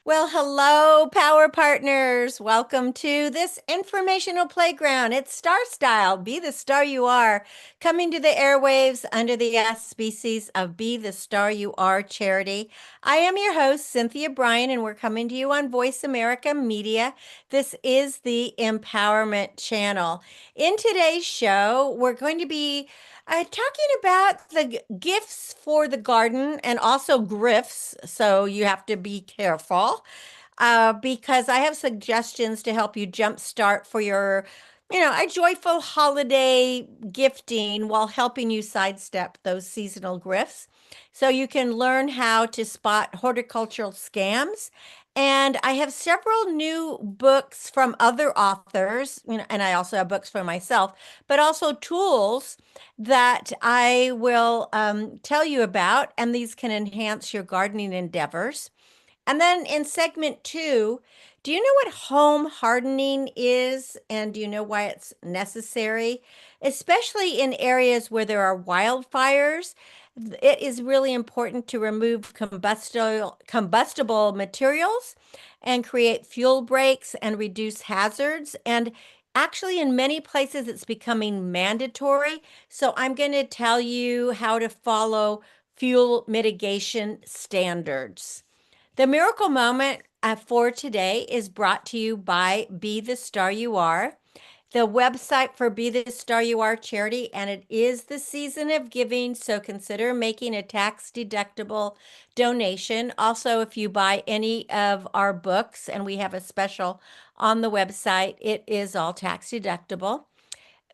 Well, hello, power partners. Welcome to this informational playground. It's Starstyle. Be the star you are. Coming to the airwaves under the auspices of Be the Star You Are charity. I am your host, Cynthia Brian, and we're coming to you on Voice America Media. This is the Empowerment Channel. In today's show, we're going to be talking about the gifts for the garden and also grifts. So you have to be careful because I have suggestions to help you jumpstart for a joyful holiday gifting while helping you sidestep those seasonal grifts. So you can learn how to spot horticultural scams. And I have several new books from other authors, and I also have books for myself, but also tools that I will tell you about, and these can enhance your gardening endeavors. And then in segment two, do you know what home hardening is? And do you know why it's necessary? Especially in areas where there are wildfires, it is really important to remove combustible materials and create fuel breaks and reduce hazards. And actually, in many places, it's becoming mandatory. So I'm going to tell you how to follow fuel mitigation standards. The miracle moment for today is brought to you by Be the Star You Are, the website for Be the Star You Are charity, and it is the season of giving, so consider making a tax-deductible donation. Also, if you buy any of our books, and we have a special on the website, it is all tax-deductible.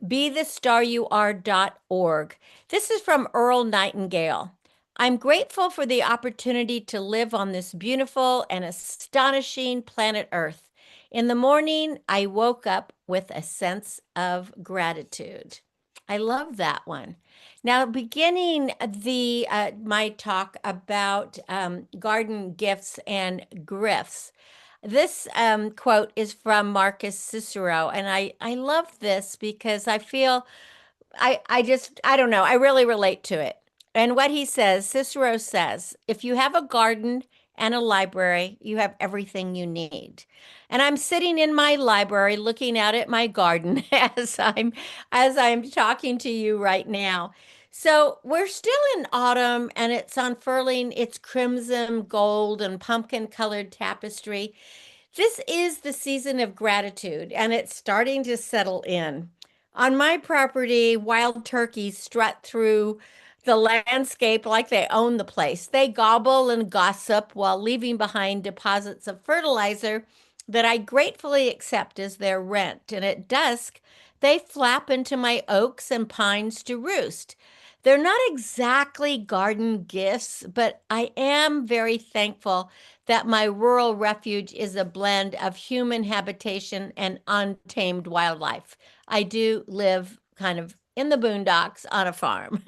BeTheStarYouAre.org. This is from Earl Nightingale. I'm grateful for the opportunity to live on this beautiful and astonishing planet Earth. In the morning, I woke up with a sense of gratitude. I love that one. Now, beginning the my talk about garden gifts and grifts. This quote is from Marcus Cicero, and I love this because I feel I don't know, I really relate to it. And what he says, Cicero says, if you have a garden and a library, you have everything you need. And I'm sitting in my library looking out at my garden as I'm talking to you right now. So we're still in autumn and it's unfurling its crimson, gold, and pumpkin colored tapestry. This is the season of gratitude, and it's starting to settle in. On my property, wild turkeys strut through the landscape like they own the place. They gobble and gossip while leaving behind deposits of fertilizer that I gratefully accept as their rent. And at dusk, they flap into my oaks and pines to roost. They're not exactly garden gifts, but I am very thankful that my rural refuge is a blend of human habitation and untamed wildlife. I do live kind of in the boondocks on a farm.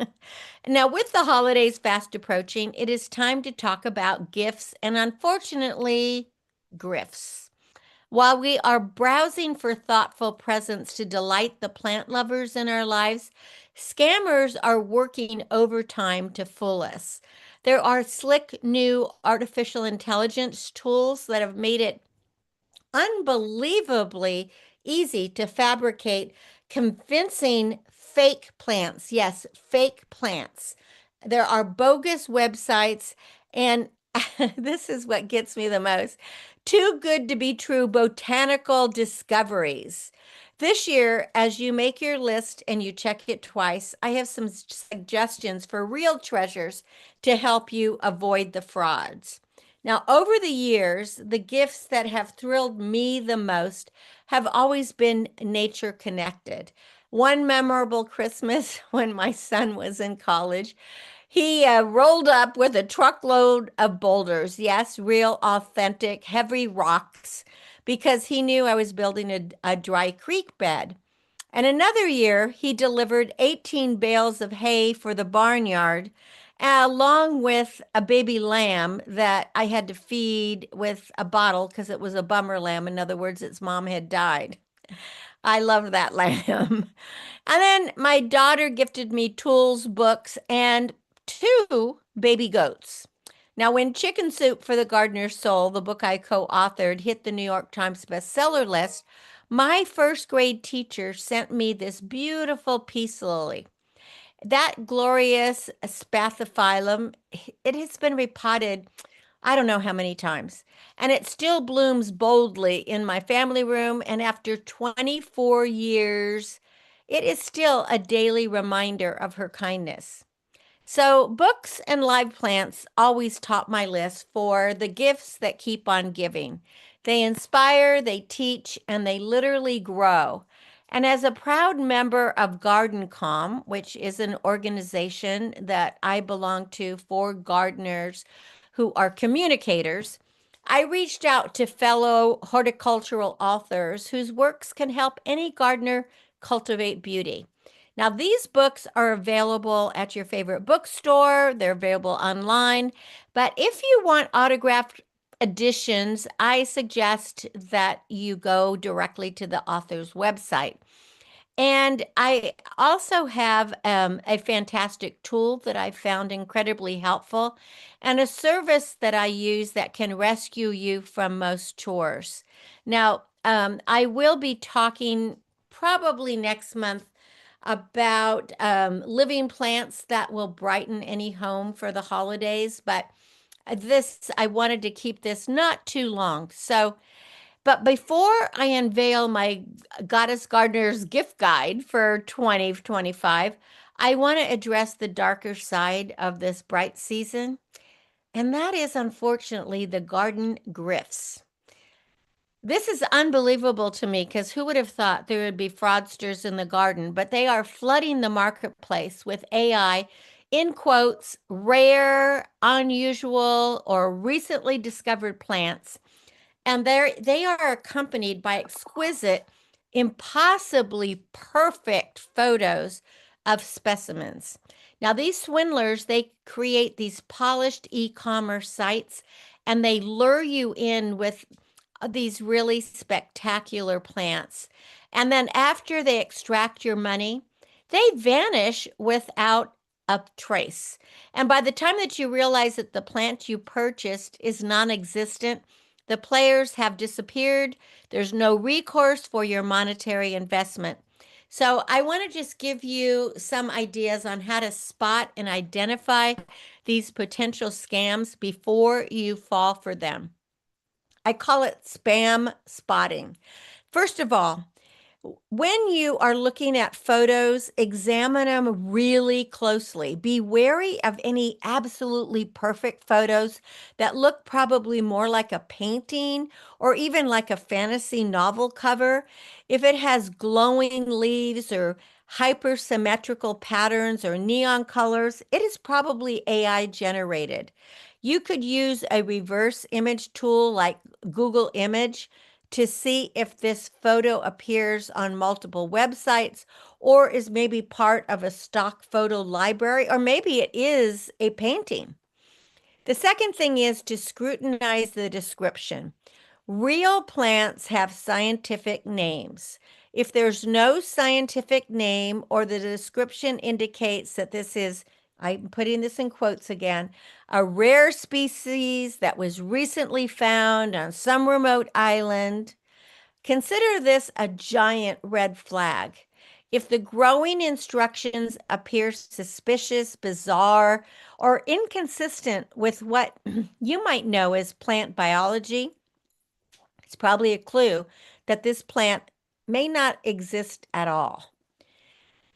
Now, with the holidays fast approaching, it is time to talk about gifts and unfortunately, grifts. While we are browsing for thoughtful presents to delight the plant lovers in our lives, scammers are working overtime to fool us. There are slick new artificial intelligence tools that have made it unbelievably easy to fabricate convincing fake plants. Yes, fake plants. There are bogus websites, and this is what gets me the most. Too good to be true botanical discoveries. This year, as you make your list and you check it twice, I have some suggestions for real treasures to help you avoid the frauds. Now, over the years, the gifts that have thrilled me the most have always been nature connected. One memorable Christmas when my son was in college, he rolled up with a truckload of boulders. Yes, real, authentic, heavy rocks, because he knew I was building a dry creek bed. And another year, he delivered 18 bales of hay for the barnyard, along with a baby lamb that I had to feed with a bottle because it was a bummer lamb. In other words, its mom had died. I love that lamb. And then my daughter gifted me tools, books, and two baby goats. Now, when Chicken Soup for the Gardener's Soul, the book I co authored, hit the New York Times bestseller list, my first grade teacher sent me this beautiful peace lily. That glorious spathiphyllum, it has been repotted I don't know how many times, and it still blooms boldly in my family room. And after 24 years, it is still a daily reminder of her kindness. So, books and live plants always top my list for the gifts that keep on giving. They inspire, they teach, and they literally grow. And as a proud member of GardenComm, which is an organization that I belong to for gardeners who are communicators, I reached out to fellow horticultural authors whose works can help any gardener cultivate beauty. Now, these books are available at your favorite bookstore, they're available online. But if you want autographed editions, I suggest that you go directly to the author's website. And I also have a fantastic tool that I found incredibly helpful and a service that I use that can rescue you from most chores. Now, I will be talking probably next month about living plants that will brighten any home for the holidays, but I wanted to keep this not too long. So, but before I unveil my Goddess Gardener's gift guide for 2025, I want to address the darker side of this bright season, and that is unfortunately the garden grifts. This is unbelievable to me because who would have thought there would be fraudsters in the garden? But they are flooding the marketplace with AI, in quotes, rare, unusual, or recently discovered plants, and they are accompanied by exquisite, impossibly perfect photos of specimens. Now, these swindlers, they create these polished e-commerce sites and they lure you in with these really spectacular plants. And then after they extract your money, they vanish without a trace. And by the time that you realize that the plant you purchased is non-existent, the players have disappeared. There's no recourse for your monetary investment. So, I want to just give you some ideas on how to spot and identify these potential scams before you fall for them. I call it spam spotting. First of all, when you are looking at photos, examine them really closely. Be wary of any absolutely perfect photos that look probably more like a painting or even like a fantasy novel cover. If it has glowing leaves or hypersymmetrical patterns or neon colors, it is probably AI generated. You could use a reverse image tool like Google Image to see if this photo appears on multiple websites or is maybe part of a stock photo library, or maybe it is a painting. The second thing is to scrutinize the description. Real plants have scientific names. If there's no scientific name or the description indicates that this is, I'm putting this in quotes again, a rare species that was recently found on some remote island, consider this a giant red flag. If the growing instructions appear suspicious, bizarre, or inconsistent with what you might know as plant biology, it's probably a clue that this plant may not exist at all.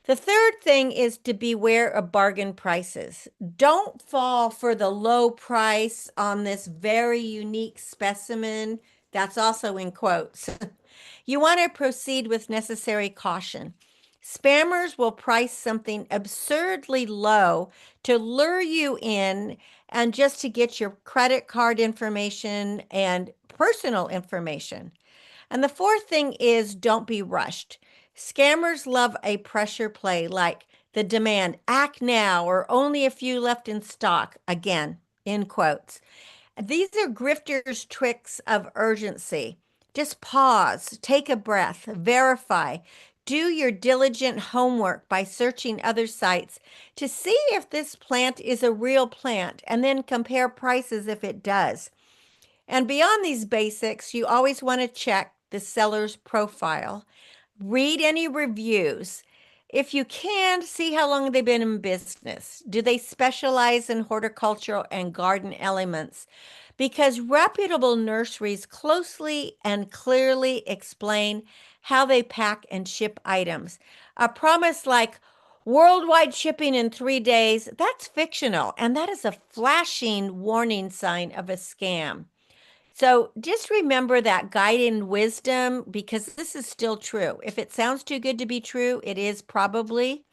The third thing is to beware of bargain prices. Don't fall for the low price on this very unique specimen. That's also in quotes. You want to proceed with necessary caution. Spammers will price something absurdly low to lure you in and just to get your credit card information and personal information. And the fourth thing is don't be rushed. Scammers love a pressure play like the demand, act now, or only a few left in stock, again, in quotes. These are grifters' tricks of urgency. Just pause, take a breath, verify, do your diligent homework by searching other sites to see if this plant is a real plant and then compare prices if it does. And beyond these basics, you always want to check the seller's profile. Read any reviews. If you can, see how long they've been in business. Do they specialize in horticultural and garden elements? Because reputable nurseries closely and clearly explain how they pack and ship items. A promise like worldwide shipping in 3 days, that's fictional, and that is a flashing warning sign of a scam. So just remember that guiding wisdom because this is still true. If it sounds too good to be true, it is probably.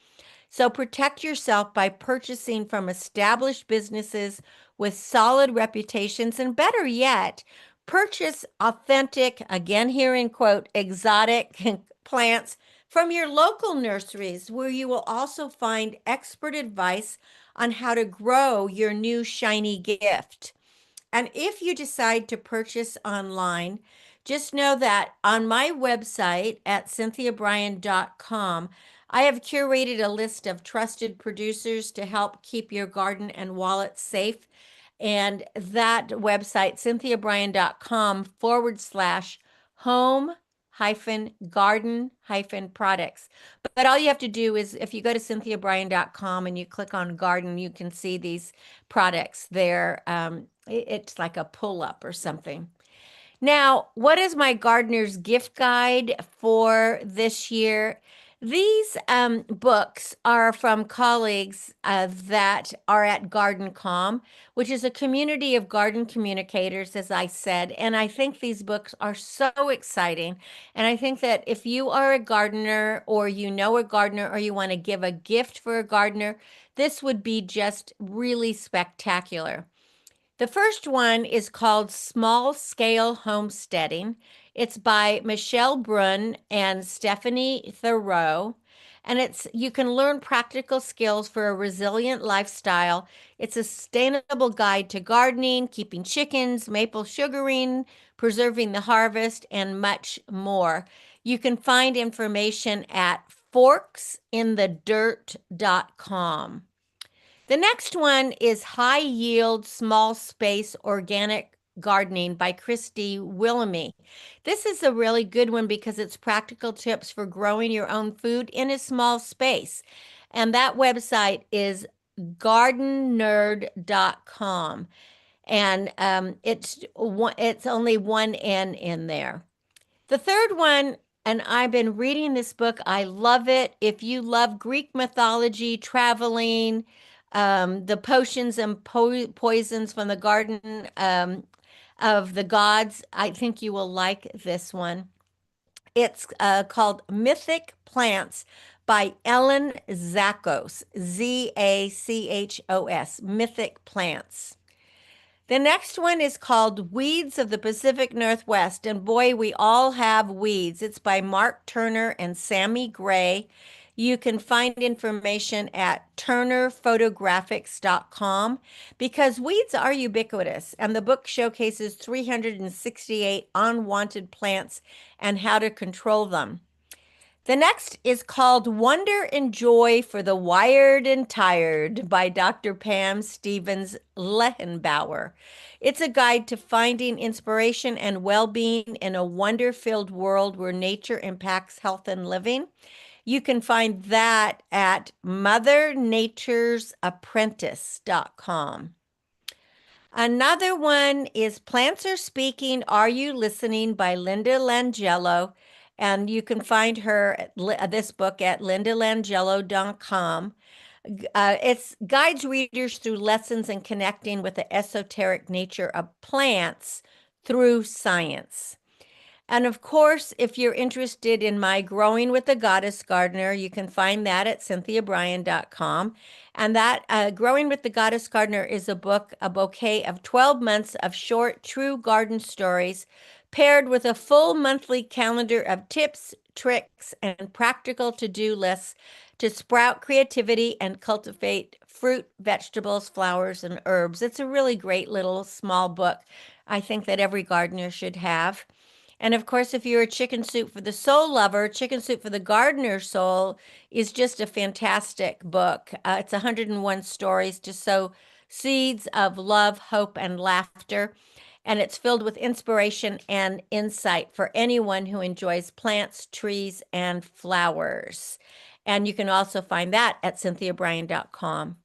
So protect yourself by purchasing from established businesses with solid reputations, and better yet, purchase authentic, again here in quote, exotic plants from your local nurseries where you will also find expert advice on how to grow your new shiny gift. And if you decide to purchase online, just know that on my website at cynthiabrian.com, I have curated a list of trusted producers to help keep your garden and wallet safe. And that website, cynthiabrian.com/home garden products. But all you have to do is if you go to cynthiabrian.com and you click on garden, you can see these products there. It's like a pull up or something. Now, what is my gardener's gift guide for this year? These books are from colleagues that are at GardenComm, which is a community of garden communicators, as I said. And I think these books are so exciting. And I think that if you are a gardener or you know a gardener or you want to give a gift for a gardener, this would be just really spectacular. The first one is called Small Scale Homesteading. It's by Michelle Brunn and Stephanie Thoreau. And you can learn practical skills for a resilient lifestyle. It's a sustainable guide to gardening, keeping chickens, maple sugaring, preserving the harvest, and much more. You can find information at forksinthedirt.com. The next one is High Yield Small Space Organic Gardening by Christy Willamy. This is a really good one because it's practical tips for growing your own food in a small space. And that website is gardennerd.com. And it's only one N in there. The third one, and I've been reading this book. I love it. If you love Greek mythology, traveling, the potions and poisons from the Garden of the Gods, I think you will like this one. It's called Mythic Plants by Ellen Zachos, Zachos, Mythic Plants. The next one is called Weeds of the Pacific Northwest. And boy, we all have weeds. It's by Mark Turner and Sammy Gray. You can find information at turnerphotographics.com because weeds are ubiquitous. And the book showcases 368 unwanted plants and how to control them. The next is called Wonder and Joy for the Wired and Tired by Dr. Pam Stevens Lehenbauer. It's a guide to finding inspiration and well-being in a wonder-filled world where nature impacts health and living. You can find that at mothernaturesapprentice.com. Another one is Plants Are Speaking, Are You Listening by Linda Langello. And you can find this book at lindalangello.com. It guides readers through lessons in connecting with the esoteric nature of plants through science. And of course, if you're interested in my Growing with the Goddess Gardener, you can find that at cynthiabrian.com. And that Growing with the Goddess Gardener is a bouquet of 12 months of short, true garden stories, paired with a full monthly calendar of tips, tricks, and practical to-do lists to sprout creativity and cultivate fruit, vegetables, flowers, and herbs. It's a really great little small book I think that every gardener should have. And of course, if you're a chicken soup for the soul lover, Chicken Soup for the Gardener Soul is just a fantastic book. It's 101 stories to sow seeds of love, hope, and laughter. And it's filled with inspiration and insight for anyone who enjoys plants, trees, and flowers. And you can also find that at cynthiabrian.com.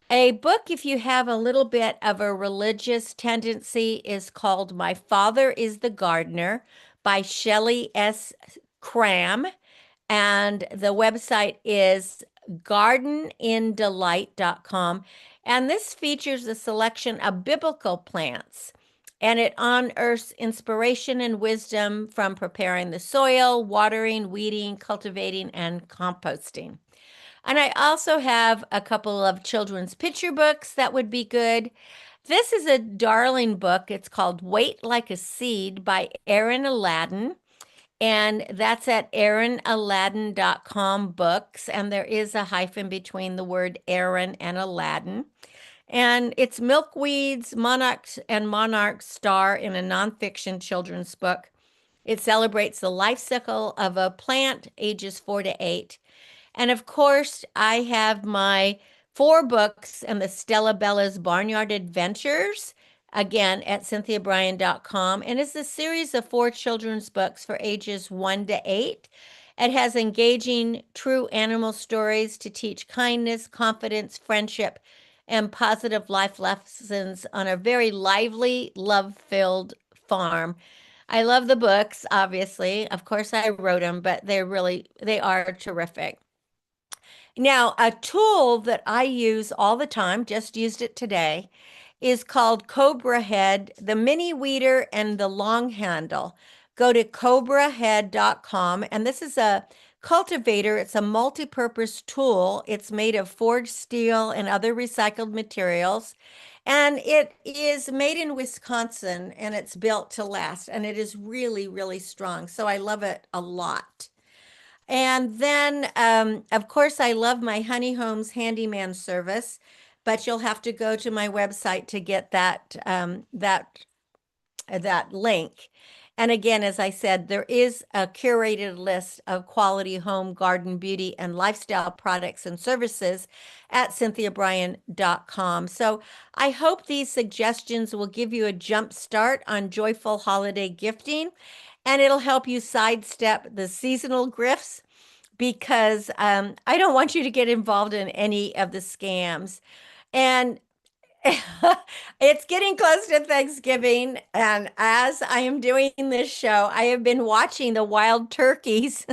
A book, if you have a little bit of a religious tendency, is called My Father is the Gardener by Shelley S. Cram. And the website is gardenindelight.com. And this features a selection of biblical plants. And it unearths inspiration and wisdom from preparing the soil, watering, weeding, cultivating, and composting. And I also have a couple of children's picture books that would be good. This is a darling book. It's called Wait Like a Seed by Aaron Aladdin. And that's at aaronaladdin.com books. And there is a hyphen between the word Aaron and Aladdin. And it's milkweeds, monarchs, and monarchs star in a nonfiction children's book. It celebrates the life cycle of a plant ages 4 to 8. And of course, I have my 4 books and the Stella Bella's Barnyard Adventures, again at cynthiabrian.com. And it's a series of 4 children's books for ages 1 to 8. It has engaging, true animal stories to teach kindness, confidence, friendship, and positive life lessons on a very lively, love-filled farm. I love the books, obviously. Of course, I wrote them, but they are terrific. Now, a tool that I use all the time, just used it today, is called Cobra Head, the mini weeder and the long handle. Go to cobrahead.com, and this is a cultivator. It's a multi-purpose tool. It's made of forged steel and other recycled materials. And it is made in Wisconsin, and it's built to last, and it is really, really strong. So I love it a lot. And then, of course, I love my Honey Homes handyman service, but you'll have to go to my website to get that link. And again, as I said, there is a curated list of quality home, garden, beauty, and lifestyle products and services at cynthiabrian.com. So I hope these suggestions will give you a jump start on joyful holiday gifting, and it'll help you sidestep the seasonal grifts because I don't want you to get involved in any of the scams. And it's getting close to Thanksgiving, and as I am doing this show, I have been watching the wild turkeys.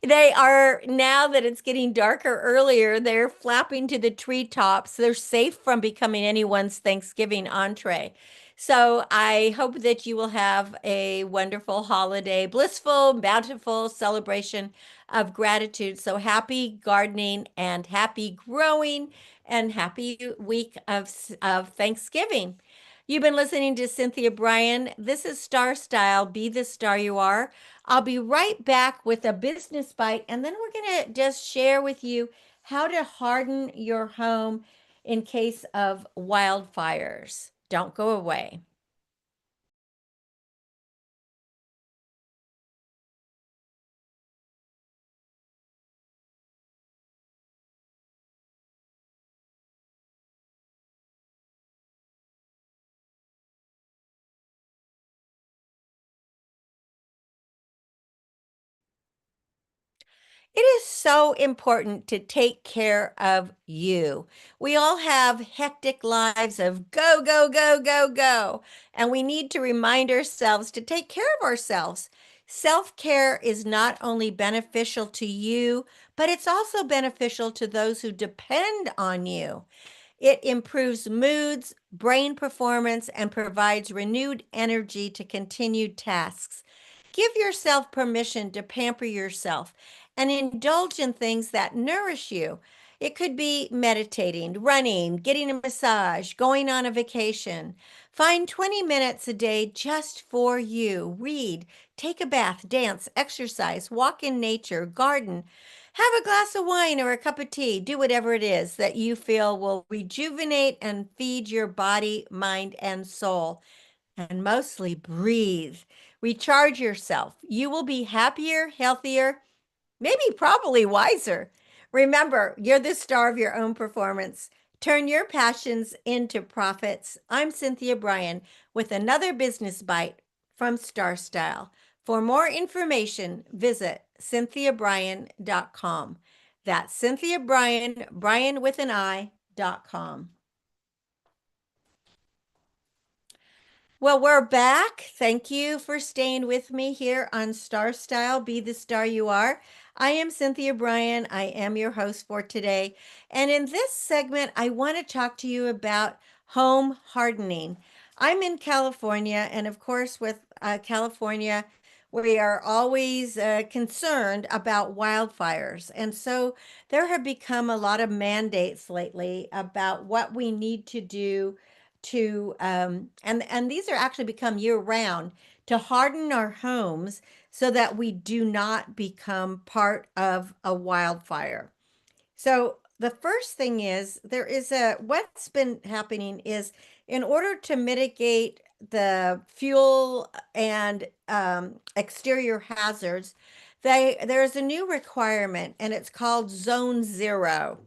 They are, now that it's getting darker earlier, they're flapping to the treetops. They're safe from becoming anyone's Thanksgiving entree. So I hope that you will have a wonderful holiday, blissful, bountiful celebration of gratitude. So happy gardening and happy growing and happy week of Thanksgiving. You've been listening to Cynthia Brian. This is Starstyle. Be the star you are. I'll be right back with a business bite, and then we're going to just share with you how to harden your home in case of wildfires. Don't go away. It is so important to take care of you. We all have hectic lives of go, go, go, go, go, and we need to remind ourselves to take care of ourselves. Self-care is not only beneficial to you, but it's also beneficial to those who depend on you. It improves moods, brain performance, and provides renewed energy to continue tasks. Give yourself permission to pamper yourself and indulge in things that nourish you. It could be meditating, running, getting a massage, going on a vacation. Find 20 minutes a day just for you. Read, take a bath, dance, exercise, walk in nature, garden. Have a glass of wine or a cup of tea. Do whatever it is that you feel will rejuvenate and feed your body, mind, and soul. and mostly breathe. Recharge yourself. You will be happier, healthier, maybe probably wiser. Remember, you're the star of your own performance. Turn your passions into profits. I'm Cynthia Brian with another business bite from Starstyle. For more information, visit cynthiabrian.com. That's Cynthia Brian, Brian with an I.com. Well, we're back. Thank you for staying with me here on Star Style. Be the star you are. I am Cynthia Brian. I am your host for today. And in this segment, I want to talk to you about home hardening. I'm in California, and of course, with California, we are always concerned about wildfires. And so there have become a lot of mandates lately about what we need to do to and these are actually become year round to harden our homes so that we do not become part of a wildfire. So the first thing is there is a what's been happening is in order to mitigate the fuel and exterior hazards, there's a new requirement and it's called Zone Zero.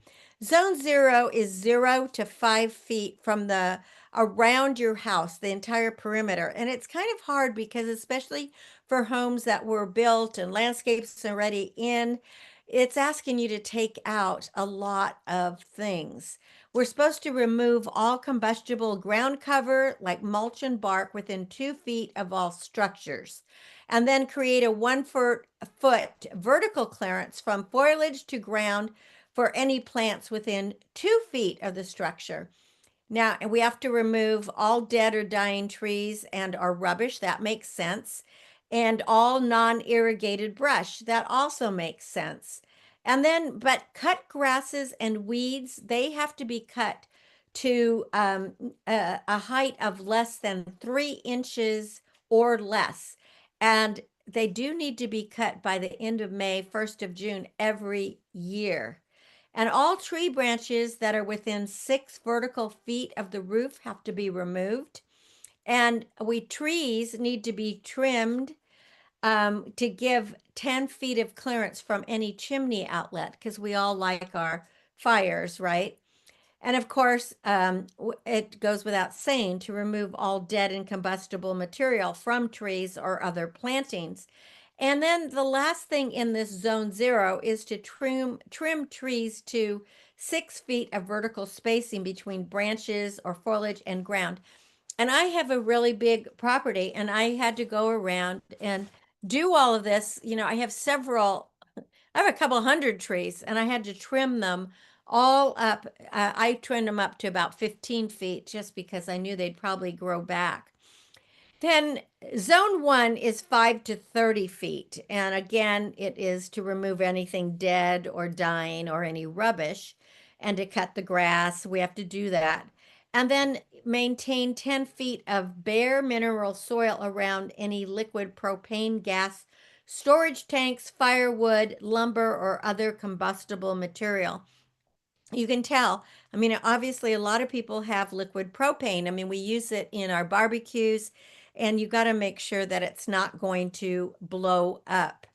Zone Zero is 0 to 5 feet from the around your house, the entire perimeter. And it's kind of hard because especially for homes that were built and landscapes already in, it's asking you to take out a lot of things. We're supposed to remove all combustible ground cover like mulch and bark within 2 feet of all structures, and then create a 1 foot vertical clearance from foliage to ground for any plants within 2 feet of the structure. Now, we have to remove all dead or dying trees and or rubbish. That makes sense. And all non-irrigated brush. That also makes sense. And then, but cut grasses and weeds, they have to be cut to a height of less than 3 inches or less. And they do need to be cut by the end of May, 1st of June every year. And all tree branches that are within 6 vertical feet of the roof have to be removed. And trees need to be trimmed to give 10 feet of clearance from any chimney outlet because we all like our fires, right? And of course, it goes without saying to remove all dead and combustible material from trees or other plantings. And then the last thing in this zone zero is to trim trees to 6 feet of vertical spacing between branches or foliage and ground. And I have a really big property, and I had to go around and do all of this. You know, I have a couple hundred trees, and I had to trim them all up. I trimmed them up to about 15 feet just because I knew they'd probably grow back. Then zone one is 5 to 30 feet. And again, it is to remove anything dead or dying or any rubbish and to cut the grass. We have to do that. And then maintain 10 feet of bare mineral soil around any liquid propane gas storage tanks, firewood, lumber, or other combustible material. You can tell. I mean, obviously, a lot of people have liquid propane. I mean, we use it in our barbecues, and you got to make sure that it's not going to blow up.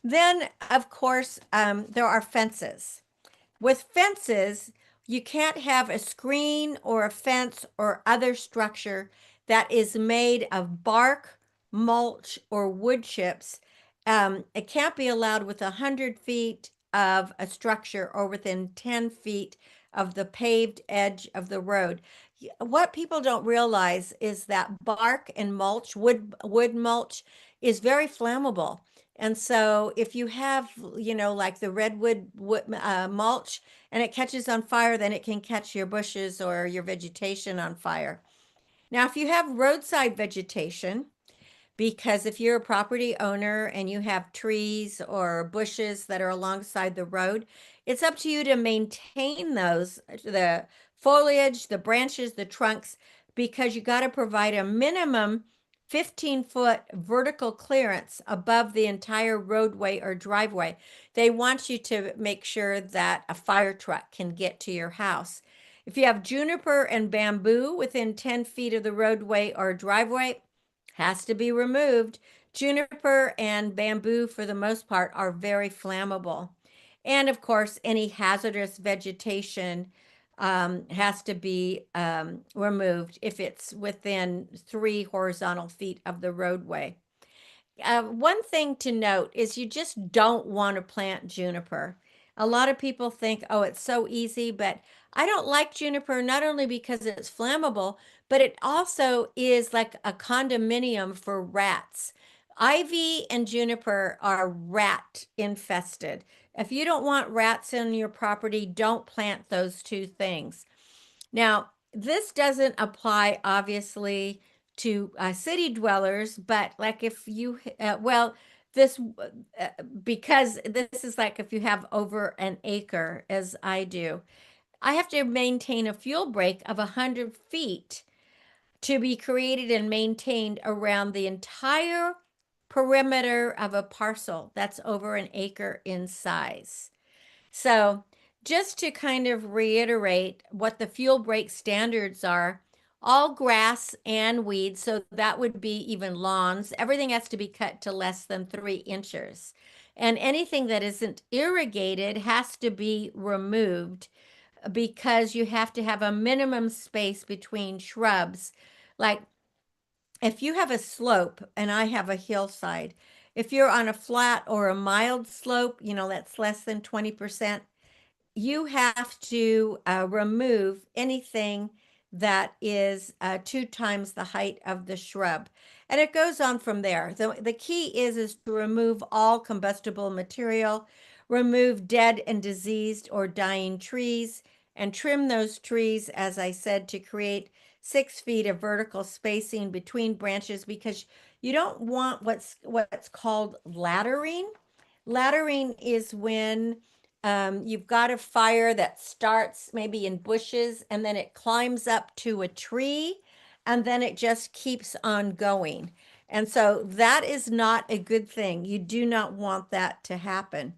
Then, of course, there are fences. With fences, you can't have a screen or a fence or other structure that is made of bark, mulch, or wood chips. It can't be allowed with 100 feet of a structure or within 10 feet of the paved edge of the road. What people don't realize is that bark and mulch, wood mulch, is very flammable. And so if you have, like the redwood mulch and it catches on fire, then it can catch your bushes or your vegetation on fire. Now, if you have roadside vegetation, because if you're a property owner and you have trees or bushes that are alongside the road, it's up to you to maintain those, the foliage, the branches, the trunks, because you got to provide a minimum 15-foot vertical clearance above the entire roadway or driveway. They want you to make sure that a fire truck can get to your house. If you have juniper and bamboo within 10 feet of the roadway or driveway, has to be removed. Juniper and bamboo, for the most part, are very flammable. And of course, any hazardous vegetation has to be removed if it's within 3 horizontal feet of the roadway. One thing to note is you just don't want to plant juniper. A lot of people think, oh, it's so easy, but I don't like juniper not only because it's flammable, but it also is like a condominium for rats. Ivy and juniper are rat infested. If you don't want rats in your property, don't plant those two things. Now, this doesn't apply obviously to city dwellers, but like if you, well, this, because this is like if you have over an acre, as I do, I have to maintain a fuel break of 100 feet to be created and maintained around the entire perimeter of a parcel that's over an acre in size. So, just to kind of reiterate what the fuel break standards are, all grass and weeds, so that would be even lawns, everything has to be cut to less than 3 inches. And anything that isn't irrigated has to be removed because you have to have a minimum space between shrubs. Like if you have a slope and I have a hillside, if you're on a flat or a mild slope, that's less than 20%, you have to remove anything that is 2 times the height of the shrub. And it goes on from there. The key is to remove all combustible material, remove dead and diseased or dying trees, and trim those trees, as I said, to create 6 feet of vertical spacing between branches because you don't want what's called laddering. Laddering is when you've got a fire that starts maybe in bushes and then it climbs up to a tree and then it just keeps on going. And so that is not a good thing. You do not want that to happen.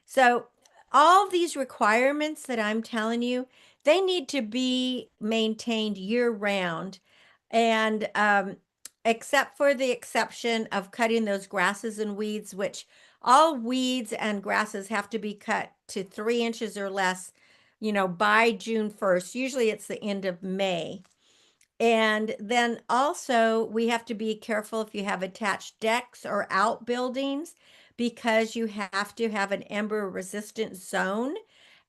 So all these requirements that I'm telling you, they need to be maintained year round. And except for the exception of cutting those grasses and weeds, which all weeds and grasses have to be cut to 3 inches or less, by June 1st. Usually it's the end of May. And then also, we have to be careful if you have attached decks or outbuildings because you have to have an ember resistant zone,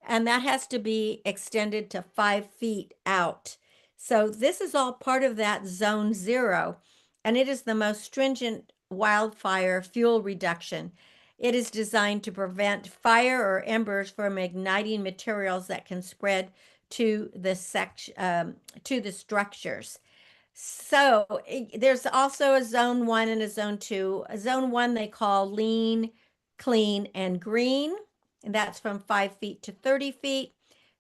and that has to be extended to 5 feet out. So, this is all part of that zone zero, and it is the most stringent wildfire fuel reduction. It is designed to prevent fire or embers from igniting materials that can spread to to the structures. So there's also a zone one and a zone two. A zone one they call lean, clean, and green, and that's from 5 feet to 30 feet.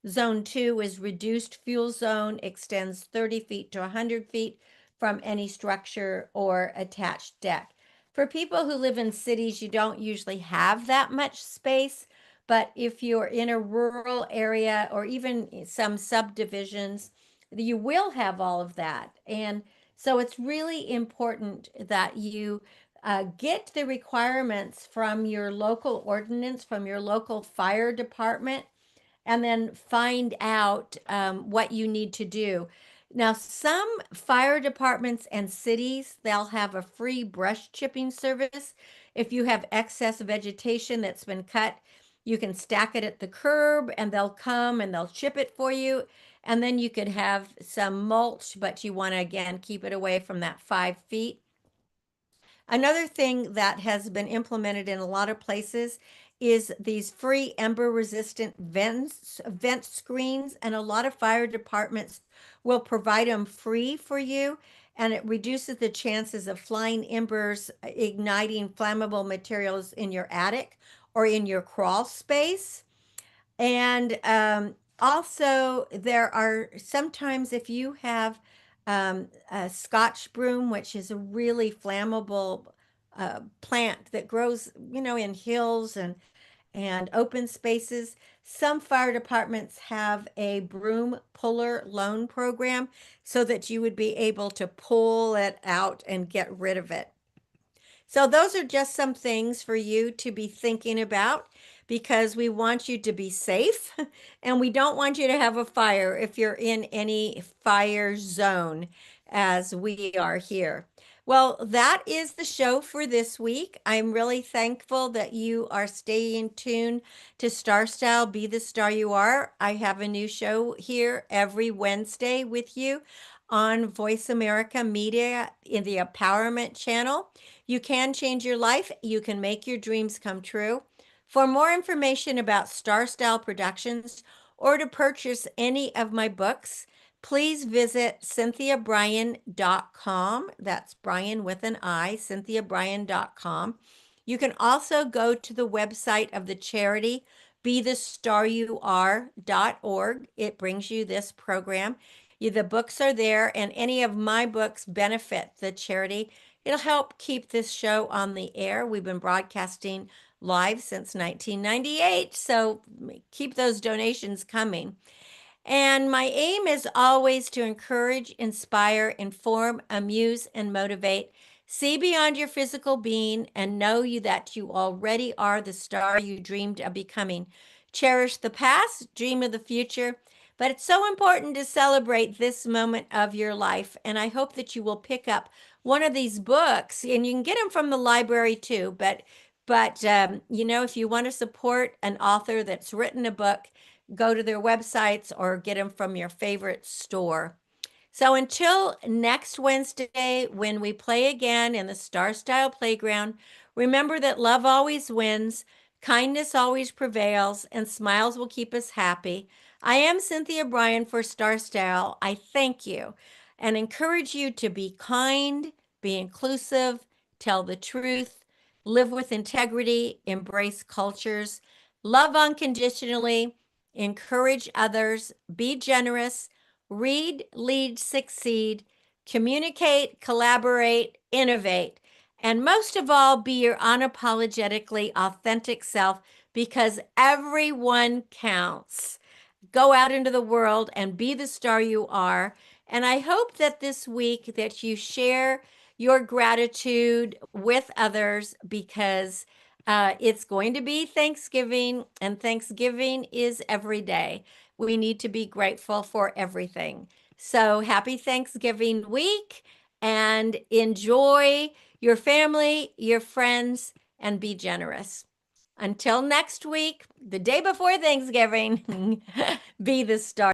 Zone two is reduced fuel zone, extends 30 feet to 100 feet from any structure or attached deck. For people who live in cities, you don't usually have that much space, but if you're in a rural area or even some subdivisions, you will have all of that. And so it's really important that you get the requirements from your local ordinance, from your local fire department, and then find out what you need to do. Now, some fire departments and cities, they'll have a free brush chipping service. If you have excess vegetation that's been cut, you can stack it at the curb and they'll come and they'll chip it for you. And then you could have some mulch, but you want to again keep it away from that 5 feet. Another thing that has been implemented in a lot of places is these free ember resistant vent screens, and a lot of fire departments will provide them free for you, and it reduces the chances of flying embers igniting flammable materials in your attic or in your crawl space. And also, there are sometimes if you have a Scotch broom, which is a really flammable plant that grows, in hills and open spaces. some fire departments have a broom puller loan program so that you would be able to pull it out and get rid of it. So, those are just some things for you to be thinking about because we want you to be safe and we don't want you to have a fire if you're in any fire zone as we are here. Well, that is the show for this week. I'm really thankful that you are staying tuned to Star Style, Be the Star You Are. I have a new show here every Wednesday with you on Voice America Media in the Empowerment Channel. You can change your life. You can make your dreams come true. For more information about Star Style Productions or to purchase any of my books, please visit cynthiabrian.com. That's Brian with an I, cynthiabrian.com. You can also go to the website of the charity, bethestaryouare.org. It brings you this program. The books are there, and any of my books benefit the charity. It'll help keep this show on the air. We've been broadcasting live since 1998, so keep those donations coming. And my aim is always to encourage, inspire, inform, amuse, and motivate. See beyond your physical being and know you that you already are the star you dreamed of becoming. Cherish the past, dream of the future, but it's so important to celebrate this moment of your life. And I hope that you will pick up one of these books, and you can get them from the library too. But if you want to support an author that's written a book, go to their websites or get them from your favorite store. So until next Wednesday, when we play again in the Star Style Playground, remember that love always wins, kindness always prevails, and smiles will keep us happy. I am Cynthia Brian for Star Style. I thank you and encourage you to be kind, be inclusive, tell the truth, live with integrity, embrace cultures, love unconditionally, encourage others, be generous, read, lead, succeed, communicate, collaborate, innovate, and most of all, be your unapologetically authentic self because everyone counts. Go out into the world and be the star you are. And I hope that this week that you share your gratitude with others because it's going to be Thanksgiving, and Thanksgiving is every day. We need to be grateful for everything. So happy Thanksgiving week and enjoy your family, your friends, and be generous. Until next week, the day before Thanksgiving, be the star.